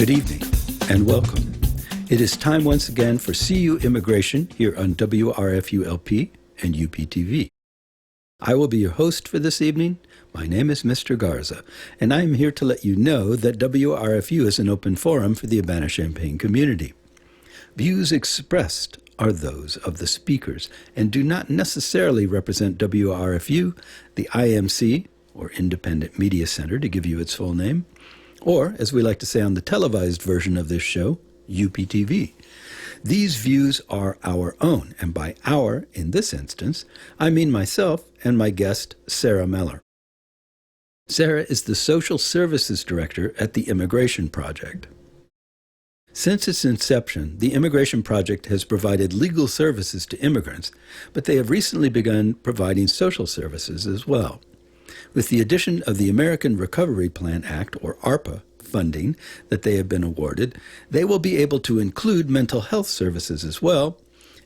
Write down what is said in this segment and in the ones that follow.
Good evening and welcome. It is time once again for CU Immigration here on WRFU-LP and UPTV. I will be your host for this evening. My name is Mr. Garza, and I am here to let you know that WRFU is an open forum for the Urbana-Champaign community. Views expressed are those of the speakers and do not necessarily represent WRFU, the IMC, or Independent Media Center to give you its full name, or, as we like to say on the televised version of this show, UPTV. These views are our own, and by our, in this instance, I mean myself and my guest, Sarah Meller. Sarah is the Social Services Director at the Immigration Project. Since its inception, the Immigration Project has provided legal services to immigrants, but they have recently begun providing social services as well. With the addition of the American Recovery Plan Act, or ARPA, funding that they have been awarded, they will be able to include mental health services as well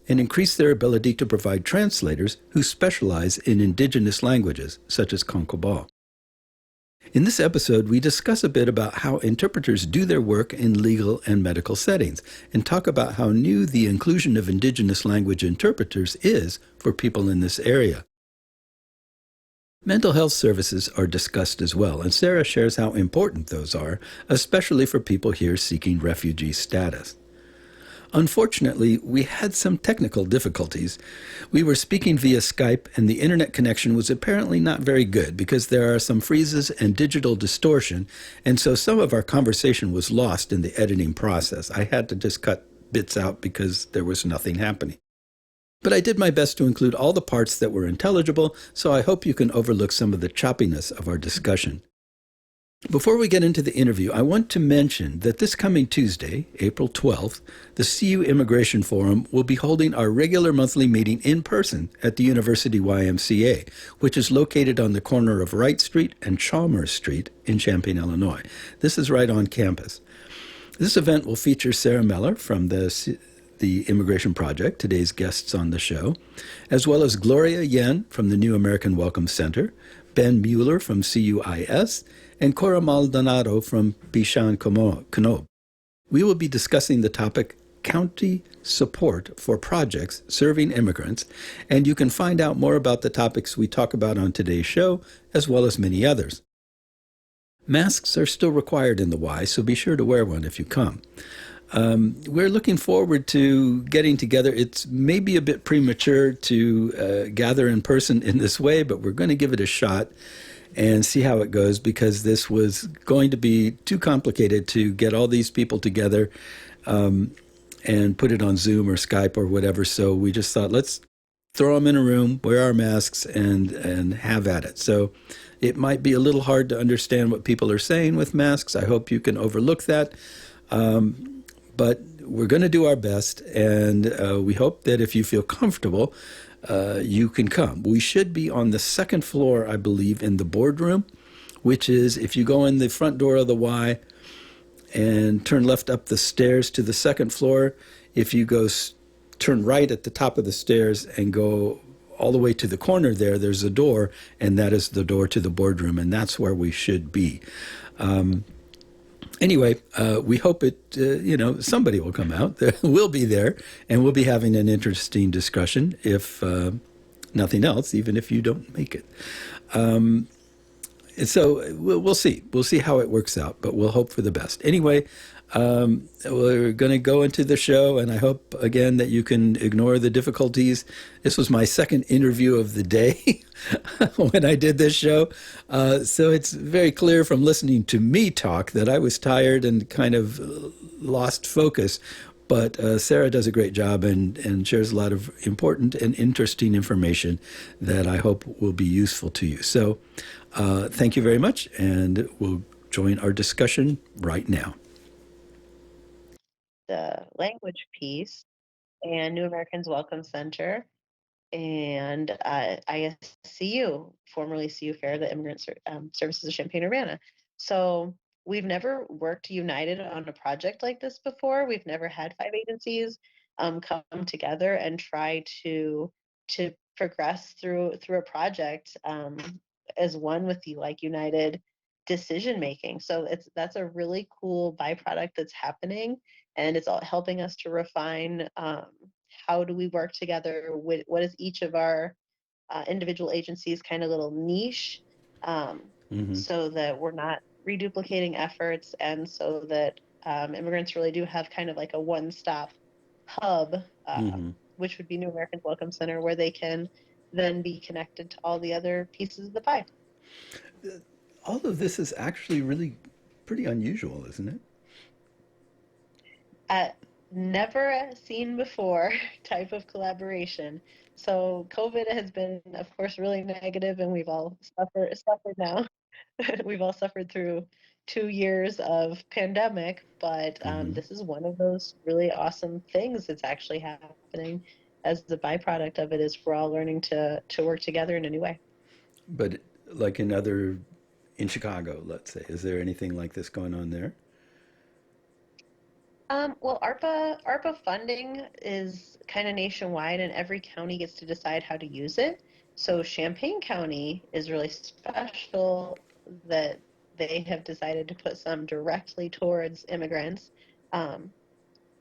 and increase their ability to provide translators who specialize in indigenous languages, such as Concobal. In this episode, we discuss a bit about how interpreters do their work in legal and medical settings, and talk about how new the inclusion of indigenous language interpreters is for people in this area. Mental health services are discussed as well, and Sarah shares how important those are, especially for people here seeking refugee status. Unfortunately, we had some technical difficulties. We were speaking via Skype, and the internet connection was apparently not very good because there are some freezes and digital distortion, and so some of our conversation was lost in the editing process. I had to just cut bits out because there was nothing happening. But I did my best to include all the parts that were intelligible, so I hope you can overlook some of the choppiness of our discussion. Before we get into the interview, I want to mention that this coming Tuesday, April 12th, the CU Immigration Forum will be holding our regular monthly meeting in person at the University YMCA, which is located on the corner of Wright Street and Chalmers Street in Champaign, Illinois. This is right on campus. This event will feature Sarah Meller from the Immigration Project, today's guests on the show, as well as Gloria Yen from the New American Welcome Center, Ben Mueller from CUIS, and Cora Maldonado from Bishan Canob. We will be discussing the topic County Support for Projects Serving Immigrants, and you can find out more about the topics we talk about on today's show, as well as many others. Masks are still required in the Y, so be sure to wear one if you come. We're looking forward to getting together. It's maybe a bit premature to gather in person in this way, but we're going to give it a shot and see how it goes, because this was going to be too complicated to get all these people together and put it on Zoom or Skype or whatever. So we just thought, let's throw them in a room, wear our masks, and have at it. So it might be a little hard to understand what people are saying with masks. I hope you can overlook that. But we're going to do our best, and we hope that if you feel comfortable, you can come. We should be on the second floor, I believe, in the boardroom, which is if you go in the front door of the Y and turn left up the stairs to the second floor, if you go turn right at the top of the stairs and go all the way to the corner there's a door, and that is the door to the boardroom, and that's where we should be. Anyway, we hope somebody will come out. We'll be there, and we'll be having an interesting discussion, if nothing else, even if you don't make it. So we'll see. We'll see how it works out, but we'll hope for the best. Anyway, we're going to go into the show, and I hope, again, that you can ignore the difficulties. This was my second interview of the day when I did this show. So it's very clear from listening to me talk that I was tired and kind of lost focus. But Sarah does a great job and shares a lot of important and interesting information that I hope will be useful to you. So thank you very much, and we'll join our discussion right now. The language piece and New Americans Welcome Center and ISCU, formerly CU Fair, the Immigrant Services of Champaign-Urbana. So we've never worked united on a project like this before. We've never had 5 agencies come together and try to progress through a project as one with the united decision making. So that's a really cool byproduct that's happening, and it's all helping us to refine how do we work together. What is each of our individual agencies' kind of little niche, Mm-hmm. so that we're not reduplicating efforts, and so that immigrants really do have kind of like a one-stop hub, Mm-hmm. which would be New Americans Welcome Center, where they can then be connected to all the other pieces of the pie. All of this is actually really pretty unusual, isn't it? uh, Never seen before type of collaboration. So COVID has been, of course, really negative, and we've all suffered now. We've all suffered through 2 years of pandemic, but Mm-hmm. this is one of those really awesome things that's actually happening. As the byproduct of it is we're all learning to work together in a new way. But like in Chicago, let's say, is there anything like this going on there? Well, ARPA funding is kind of nationwide, and every county gets to decide how to use it. So Champaign County is really special that they have decided to put some directly towards immigrants, um,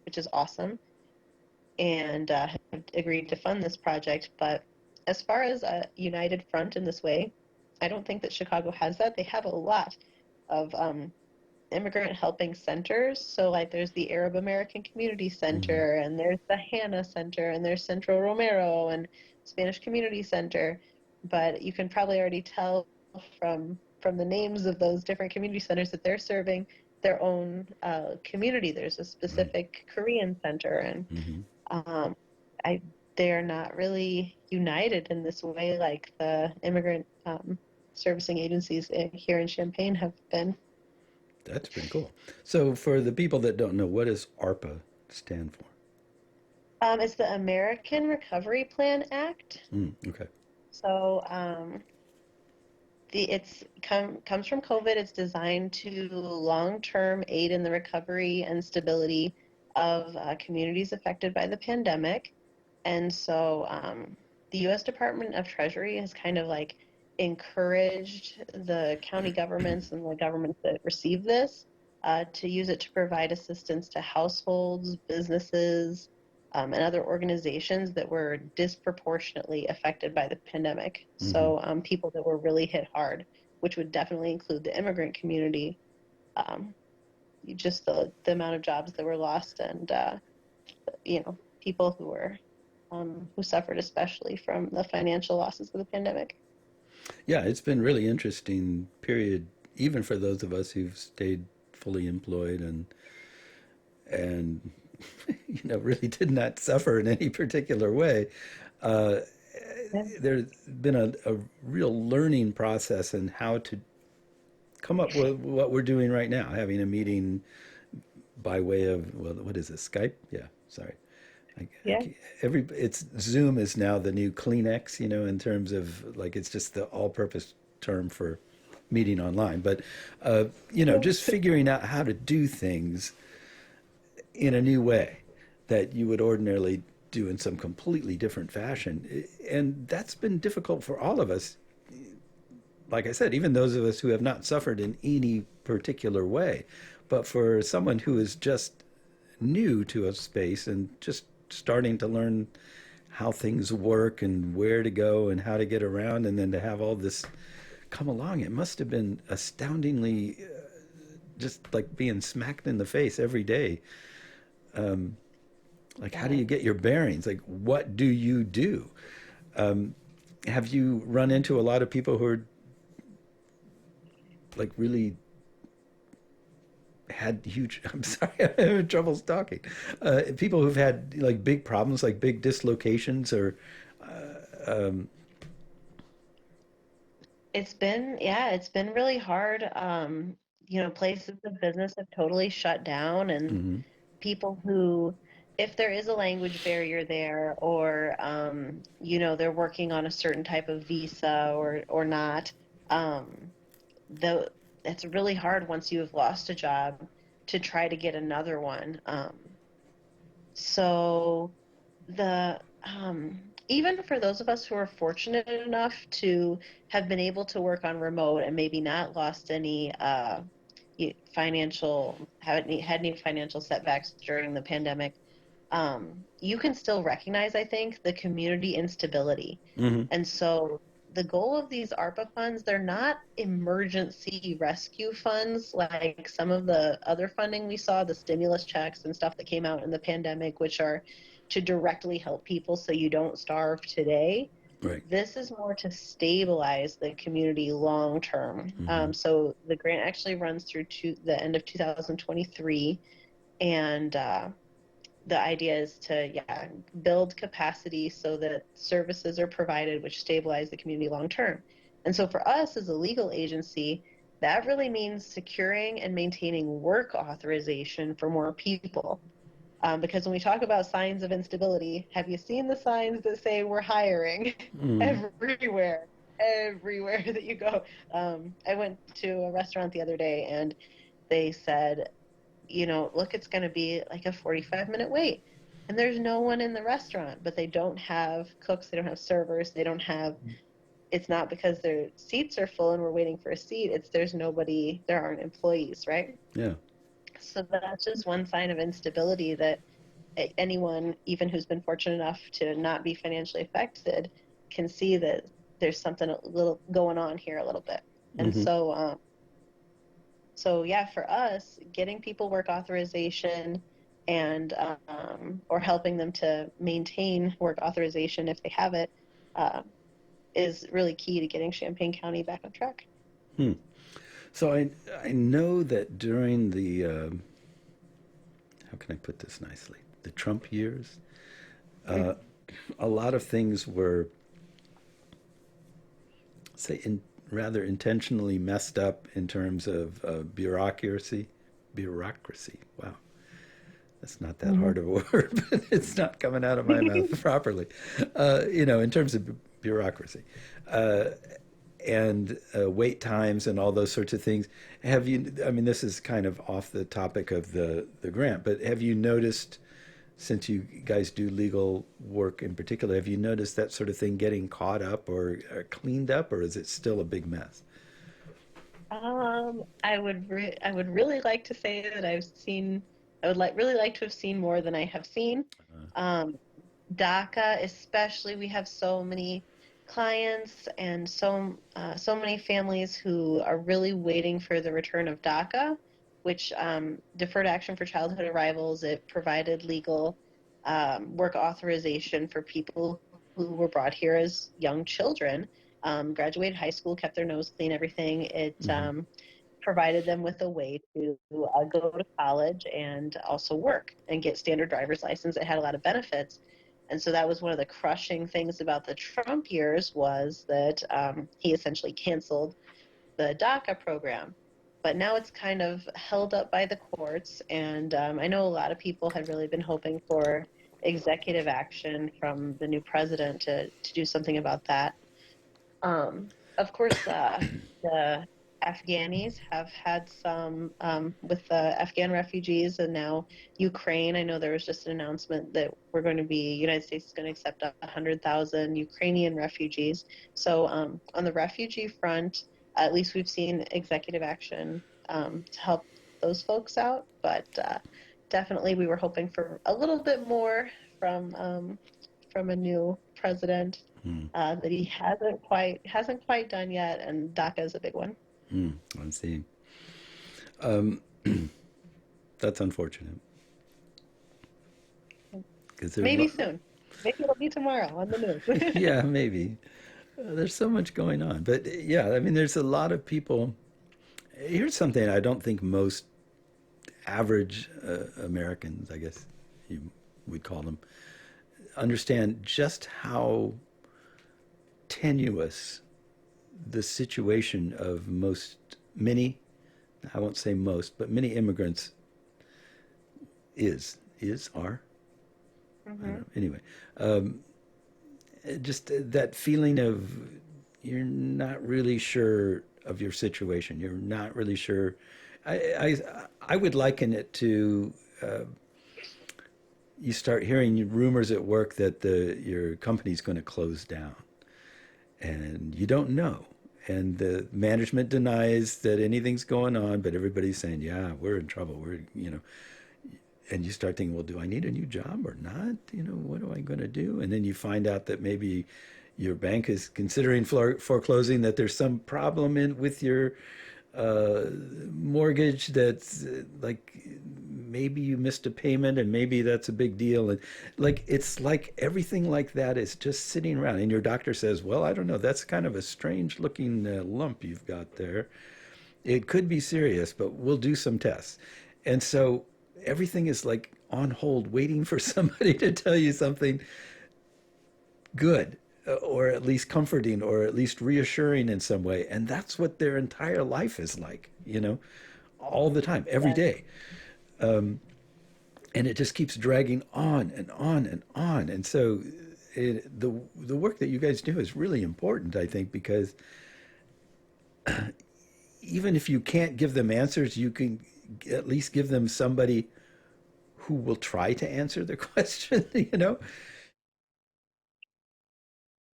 which is awesome, and have agreed to fund this project. But as far as a united front in this way, I don't think that Chicago has that. They have a lot of immigrant helping centers. So like there's the Arab American Community Mm-hmm. Center, and there's the Hannah Center, and there's Centro Romero and Spanish Community Center. But you can probably already tell from the names of those different community centers that they're serving their own community. There's a Right. specific Korean center, and Mm-hmm. um, I they're not really united in this way like the immigrant servicing agencies here in Champaign have been. That's pretty cool. So, for the people that don't know, what does ARPA stand for? It's the American Recovery Plan Act. Okay. So comes from COVID. It's designed to long-term aid in the recovery and stability of communities affected by the pandemic. And so the U.S. Department of Treasury has kind of like encouraged the county governments and the governments that receive this to use it to provide assistance to households, businesses, and other organizations that were disproportionately affected by the pandemic. Mm-hmm. So people that were really hit hard, which would definitely include the immigrant community. Um, just the amount of jobs that were lost, and people who suffered especially from the financial losses of the pandemic. Yeah, it's been really interesting period, even for those of us who've stayed fully employed and really did not suffer in any particular way. Uh, Yeah. there's been a real learning process in how to come up with what we're doing right now, having a meeting by way of, well, what is this, Skype? Yeah, sorry. Yeah. It's Zoom is now the new Kleenex, in terms of like it's just the all-purpose term for meeting online. But just figuring out how to do things in a new way that you would ordinarily do in some completely different fashion, and that's been difficult for all of us. Like I said, even those of us who have not suffered in any particular way, but for someone who is just new to a space and just starting to learn how things work and where to go and how to get around, and then to have all this come along, it must have been astoundingly just like being smacked in the face every day. Like, how do Yeah. you get your bearings? Like, what do you do? Have you run into a lot of people who are like really had huge I'm sorry, I'm having trouble talking, people who've had like big problems, like big dislocations, or It's been really hard. Places of business have totally shut down, and mm-hmm, people who, if there is a language barrier there, or they're working on a certain type of visa or not, um, though it's really hard once you have lost a job to try to get another one. So the even for those of us who are fortunate enough to have been able to work on remote and maybe not lost any had any financial setbacks during the pandemic, you can still recognize, I think, the community instability. Hmm. And so the goal of these ARPA funds, they're not emergency rescue funds like some of the other funding we saw, the stimulus checks and stuff that came out in the pandemic, which are to directly help people so you don't starve today. Right. This is more to stabilize the community long term. Hmm. So the grant actually runs through to the end of 2023, and the idea is to build capacity so that services are provided which stabilize the community long term. And so for us as a legal agency, that really means securing and maintaining work authorization for more people. Because when we talk about signs of instability, have you seen the signs that say we're hiring? Mm. Everywhere, everywhere that you go. I went to a restaurant the other day and they said, look, it's going to be like a 45-minute wait. And there's no one in the restaurant, but they don't have cooks, they don't have servers, they don't have, it's not because their seats are full and we're waiting for a seat, it's there's nobody, there aren't employees, right? Yeah. So that's just one sign of instability that anyone, even who's been fortunate enough to not be financially affected, can see that there's something a little going on here a little bit. And Hmm. so yeah, for us, getting people work authorization and or helping them to maintain work authorization if they have it uh, is really key to getting Champaign County back on track. Hmm. So I know that during the how can I put this nicely, the Trump years, uh, Mhm. a lot of things were, rather intentionally messed up in terms of bureaucracy. Bureaucracy. Wow, that's not that Mhm. hard of a word, but it's not coming out of my mouth properly. In terms of bureaucracy. Uh, and wait times and all those sorts of things. Have you? I mean, this is kind of off the topic of the grant, but have you noticed, since you guys do legal work in particular, have you noticed that sort of thing getting caught up or cleaned up, or is it still a big mess? I would really like to say that I would really like to have seen more than I have seen. Um, DACA, especially, we have so many clients and so many families who are really waiting for the return of DACA, which Deferred Action for Childhood Arrivals. It provided legal work authorization for people who were brought here as young children, graduated high school, kept their nose clean, everything. It Mm-hmm. provided them with a way to go to college and also work and get standard driver's license. It had a lot of benefits. And so that was one of the crushing things about the Trump years was that he essentially canceled the DACA program. But now it's kind of held up by the courts. And I know a lot of people had really been hoping for executive action from the new president to do something about that. Of course, the Afghanis have had some with the Afghan refugees and now Ukraine. I know there was just an announcement that United States is going to accept 100,000 Ukrainian refugees. So on the refugee front, at least we've seen executive action to help those folks out. But definitely, we were hoping for a little bit more from a new president that he hasn't quite done yet, and DACA is a big one. Mm-hmm. Let's see. Um, that's unfortunate because there's Maybe soon. Maybe it'll be tomorrow on the news. yeah, maybe. There's so much going on. But yeah, I mean, there's a lot of people. Here's something I don't think most average Americans, I guess you would call them, understand just how tenuous the situation of many, I won't say most, but many immigrants are. I don't Hmm. know. Anyway, um, just that feeling of you're not really sure of your situation. You're not really sure. I would liken it to you start hearing rumors at work that your company's going to close down, and you don't know. And the management denies that anything's going on, but everybody's saying, "Yeah, we're in trouble. And you start thinking, well, do I need a new job or not? What am I going to do? And then you find out that maybe your bank is considering foreclosing, that there's some problem with your uh, mortgage that's like maybe you missed a payment and maybe that's a big deal. And like, it's like everything like that is just sitting around. And your doctor says, well, I don't know, that's kind of a strange looking lump you've got there. It could be serious, but we'll do some tests. And so everything is like on hold, waiting for somebody to tell you something good, or at least comforting, or at least reassuring in some way. And that's what their entire life is like, all the time, every Yes. day. And it just keeps dragging on and on and on. And so the work that you guys do is really important, I think, because even if you can't give them answers, you can at least give them somebody who will try to answer the question.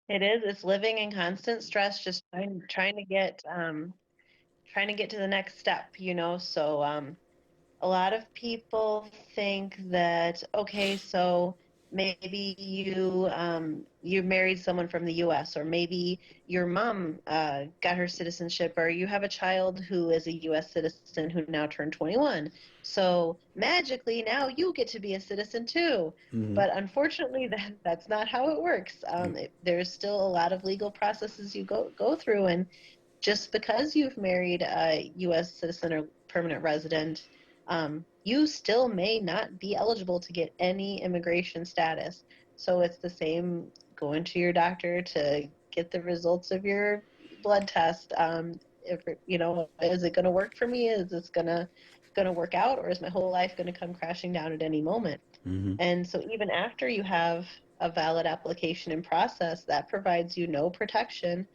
It is. It's living in constant stress, just trying to get to the next step, So a lot of people think that, okay, so maybe you married someone from the US, or maybe your mom got her citizenship, or you have a child who is a US citizen who now turned 21. So magically now you get to be a citizen too. Mm-hmm. But unfortunately, that's not how it works. There's still a lot of legal processes you go through, and just because you've married a U.S. citizen or permanent resident, you still may not be eligible to get any immigration status. So it's the same going to your doctor to get the results of your blood test. If is it going to work for me? Is this gonna work out, or is my whole life going to come crashing down at any moment? Mm-hmm. And so even after you have a valid application in process, that provides you no protection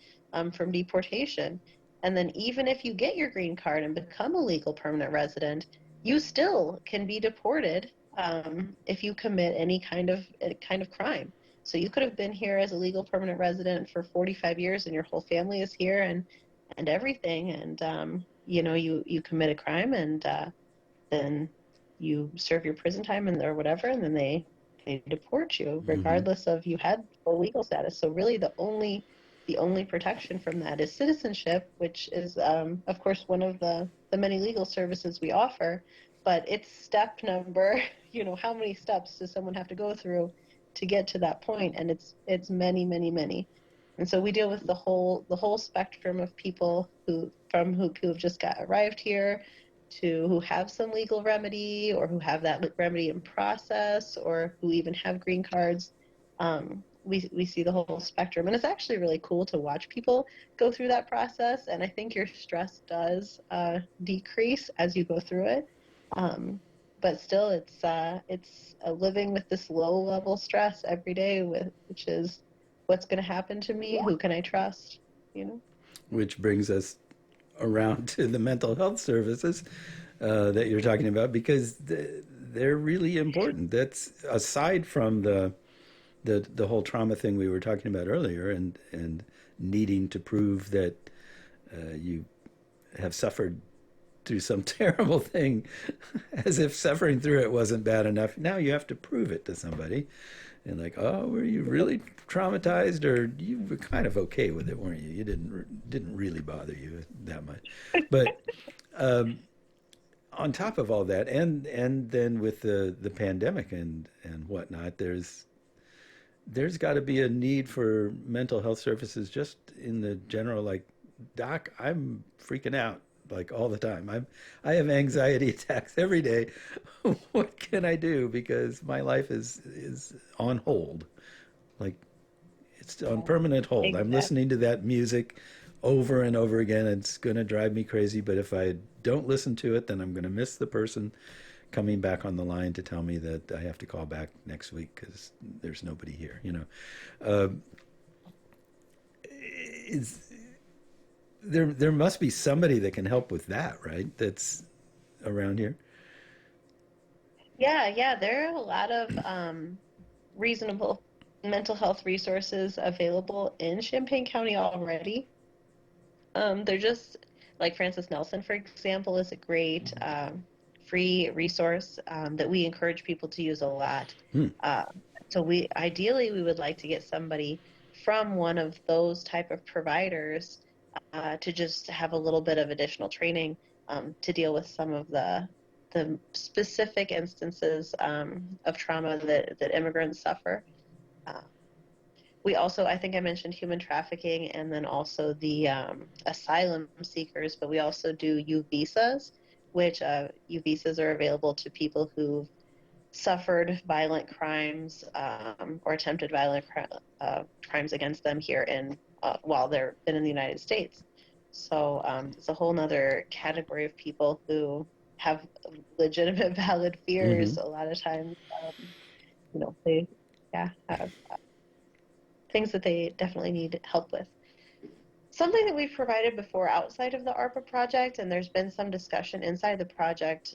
from deportation. And then even if you get your green card and become a legal permanent resident, you still can be deported if you commit any kind of crime. So you could have been here as a legal permanent resident for 45 years, and your whole family is here, and everything, and you commit a crime, and then you serve your prison time and or whatever, and then they deport you Mm-hmm. regardless of you had full legal status. So really, the only protection from that is citizenship, which is of course one of the many legal services we offer. But it's step number, how many steps does someone have to go through to get to that point? And it's many, many, many. And so we deal with the whole spectrum of people who have just got arrived here, to who have some legal remedy, or who have that remedy in process, or who even have green cards. We see the whole spectrum, and it's actually really cool to watch people go through that process. And I think your stress does decrease as you go through it. Um, but still, it's living with this low level stress every day, which is what's going to happen to me? Who can I trust? You know. Which brings us around to the mental health services that you're talking about, because they're really important. That's aside from the whole trauma thing we were talking about earlier, and needing to prove that you have suffered through some terrible thing, as if suffering through it wasn't bad enough. Now you have to prove it to somebody, and like, oh, were you really traumatized, or you were kind of okay with it, weren't you? You didn't really bother you that much, but on top of all that, and then with the pandemic and whatnot, there's got to be a need for mental health services just in the general, like, doc, I'm freaking out like all the time. I have anxiety attacks every day. What can I do? Because my life is on hold. Like, it's on Yeah, permanent hold. I'm exactly. listening to that music over and over again. It's going to drive me crazy, but if I don't listen to it, then I'm going to miss the person coming back on the line to tell me that I have to call back next week because there's nobody here. Uh, is there must be somebody that can help with that, right? That's around here. Yeah, there are a lot of reasonable mental health resources available in Champaign County already. They're just like Francis Nelson, for example, is a great free resource that we encourage people to use a lot. Hmm. Uh, so we ideally we would like to get somebody from one of those type of providers to just have a little bit of additional training to deal with some of the specific instances of trauma that immigrants suffer. Uh, we also, I think I mentioned human trafficking and then also the asylum seekers, but we also do U visas, which U visas are available to people who've suffered violent crimes or attempted crimes against them here in while they're been in the United States. So it's a whole nother category of people who have legitimate, valid Mm-hmm. fears. A lot of times, they have things that they definitely need help with. Something that we've provided before outside of the ARPA project, and there's been some discussion inside the project,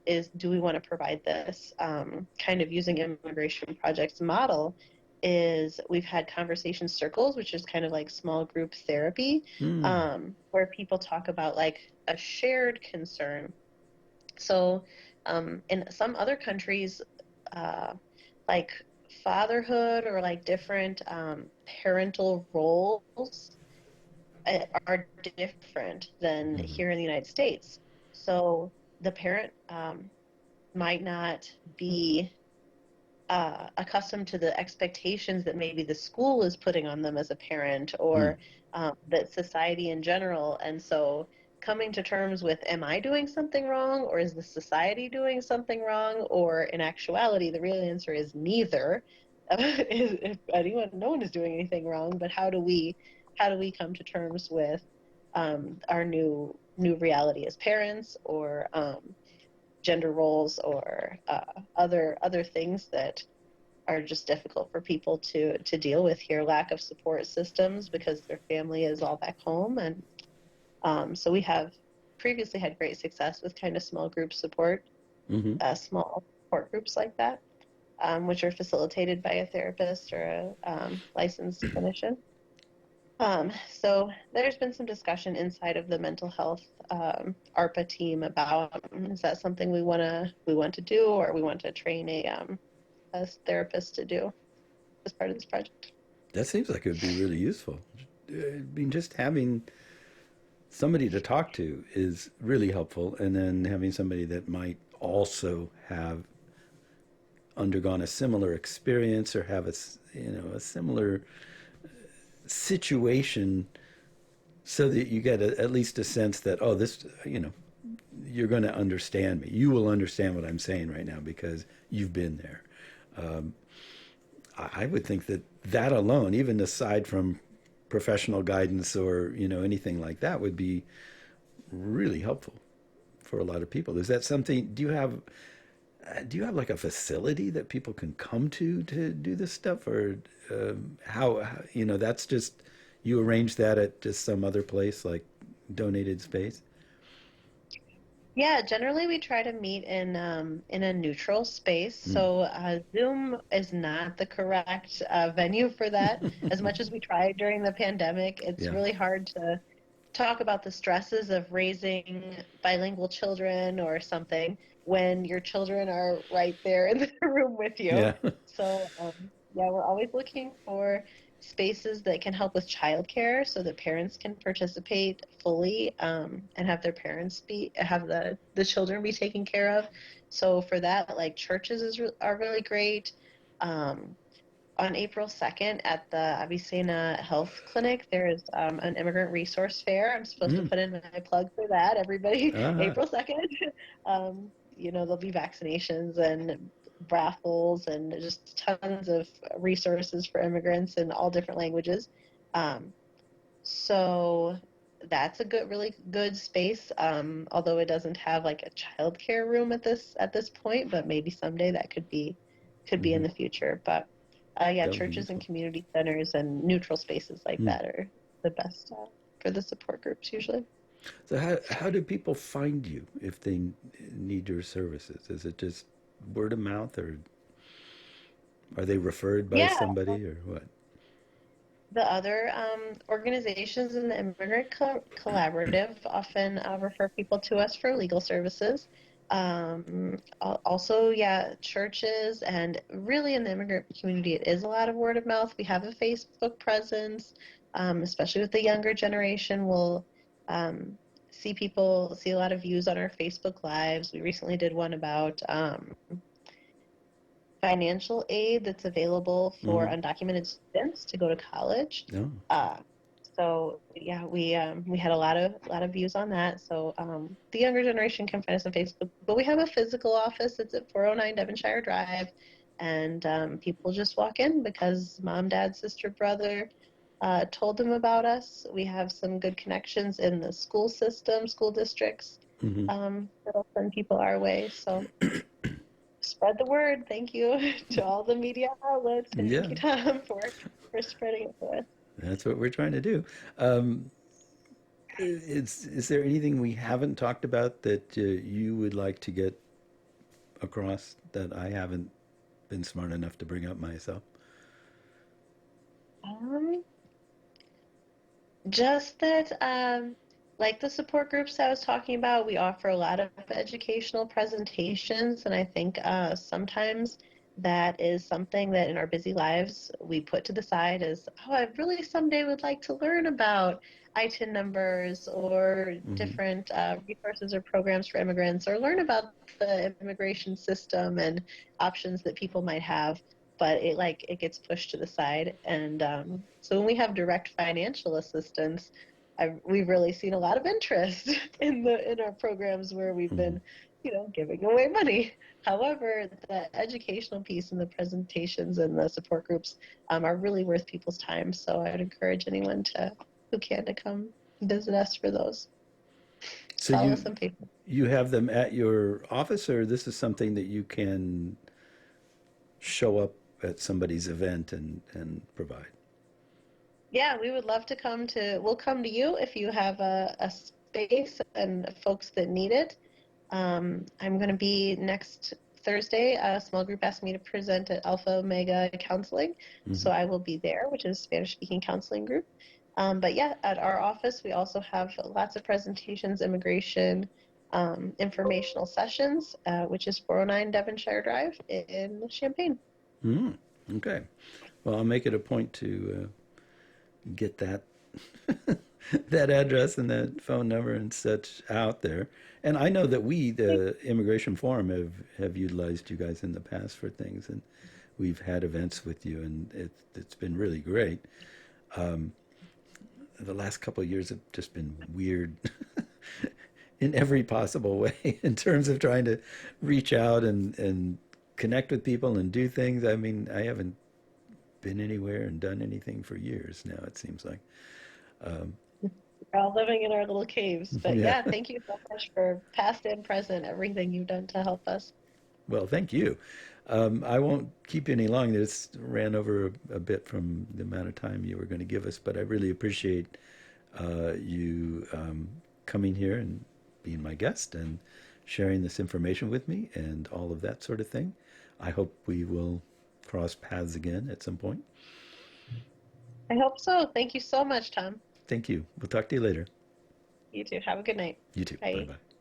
is do we want to provide this kind of using immigration projects model? Is we've had conversation circles, which is kind of like small group therapy, Mm. where people talk about like a shared concern. So in some other countries, uh, like fatherhood or like different parental roles are different than Mm-hmm. here in the United States. So the parent might not be accustomed to the expectations that maybe the school is putting on them as a parent Mm. or that society in general. And so coming to terms with, am I doing something wrong or is the society doing something wrong? Or in actuality, the real answer is neither. If anyone, no one is doing anything wrong, but how do we come to terms with our new reality as parents or gender roles or other things that are just difficult for people to deal with here. Lack of support systems because their family is all back home, and so we have previously had great success with kind of small group support, Mm-hmm. small support groups like that, which are facilitated by a therapist or a licensed clinician. So there's been some discussion inside of the mental health ARPA team about is that something we want to do or we want to train a therapist to do as part of this project. That seems like it would be really useful. I mean, just having somebody to talk to is really helpful, and then having somebody that might also have undergone a similar experience or have a similar situation, so that you get at least a sense that, oh, this, you're going to understand me. You will understand what I'm saying right now because you've been there. I would think that that alone, even aside from professional guidance or anything like that, would be really helpful for a lot of people. Is that something? Do you have like a facility that people can come to do this stuff, or how that's just you arrange that at just some other place like donated space? Yeah, generally we try to meet in a neutral space. Mm. So Zoom is not the correct venue for that. As much as we tried during the pandemic, it's Yeah. really hard to talk about the stresses of raising bilingual children or something when your children are right there in the room with you. Yeah. So, yeah, we're always looking for spaces that can help with childcare so that parents can participate fully and have their parents have the children be taken care of. So for that, like churches are really great. Um, on April 2nd at the Avicenna Health Clinic, there is an immigrant resource fair. I'm supposed to Mm. put in my plug for that, everybody. Uh-huh. April 2nd. There'll be vaccinations and raffles and just tons of resources for immigrants in all different languages. Um, so that's a really good space. Although it doesn't have like a childcare room at this point, but maybe someday that could be in Mm-hmm. the future. But yeah, That would be churches and useful. community centers and neutral spaces like Mm. that are the best for the support groups usually. So how do people find you if they need your services? Is it just word of mouth, or are they referred by Yeah, somebody, or what? the other organizations in the Immigrant Collaborative often refer people to us for legal services. Also, yeah, churches and really in the immigrant community, it is a lot of word of mouth. We have a Facebook presence, especially with the younger generation. We'll um, see a lot of views on our Facebook Lives. We recently did one about financial aid that's available for Mm-hmm. undocumented students to go to college. No. Uh, so yeah, we had a lot of views on that. So the younger generation can find us on Facebook, but we have a physical office. It's at 409 Devonshire Drive, and people just walk in because mom, dad, sister, brother told them about us. We have some good connections in the school system, school districts Mm-hmm. that'll send people our way. So spread the word. Thank you to all the media outlets. Thank Yeah, you, Tom, for spreading it to us. that's what we're trying to do. Um, is there anything we haven't talked about that you would like to get across that I haven't been smart enough to bring up myself? Um, just that, like the support groups I was talking about, we offer a lot of educational presentations, and I think sometimes that is something that in our busy lives we put to the side as, oh, I really someday would like to learn about ITIN numbers or Mm-hmm. different resources or programs for immigrants, or learn about the immigration system and options that people might have. But it gets pushed to the side, and so when we have direct financial assistance, we've really seen a lot of interest in our programs where we've Mm-hmm. been, giving away money. However, the educational piece and the presentations and the support groups are really worth people's time. So I'd encourage anyone who can to come visit us for those. So Follow us you on Facebook. you have them at your office, or this is something that you can show up at somebody's event and provide? Yeah, we would love to we'll come to you if you have a space and folks that need it. I'm going to be next Thursday. A small group asked me to present at Alpha Omega Counseling, Mm-hmm. so I will be there, which is a Spanish-speaking counseling group. But yeah, at our office, we also have lots of presentations, immigration, informational sessions, which is 409 Devonshire Drive in Champaign. Mm-hmm. Okay. Well, I'll make it a point to get that that address and that phone number and such out there. And I know that we, the Immigration Forum, have utilized you guys in the past for things, and we've had events with you, and it's been really great. The last couple of years have just been weird in every possible way in terms of trying to reach out and connect with people and do things. I mean, I haven't been anywhere and done anything for years now, it seems like. We're all living in our little caves. But Yeah. yeah, thank you so much for past and present, everything you've done to help us. Well, thank you. I won't keep you any longer. This ran over a bit from the amount of time you were going to give us, but I really appreciate you coming here and being my guest and sharing this information with me and all of that sort of thing. I hope we will cross paths again at some point. I hope so. Thank you so much, Tom. Thank you. We'll talk to you later. You too. Have a good night. You too. Bye Bye. bye.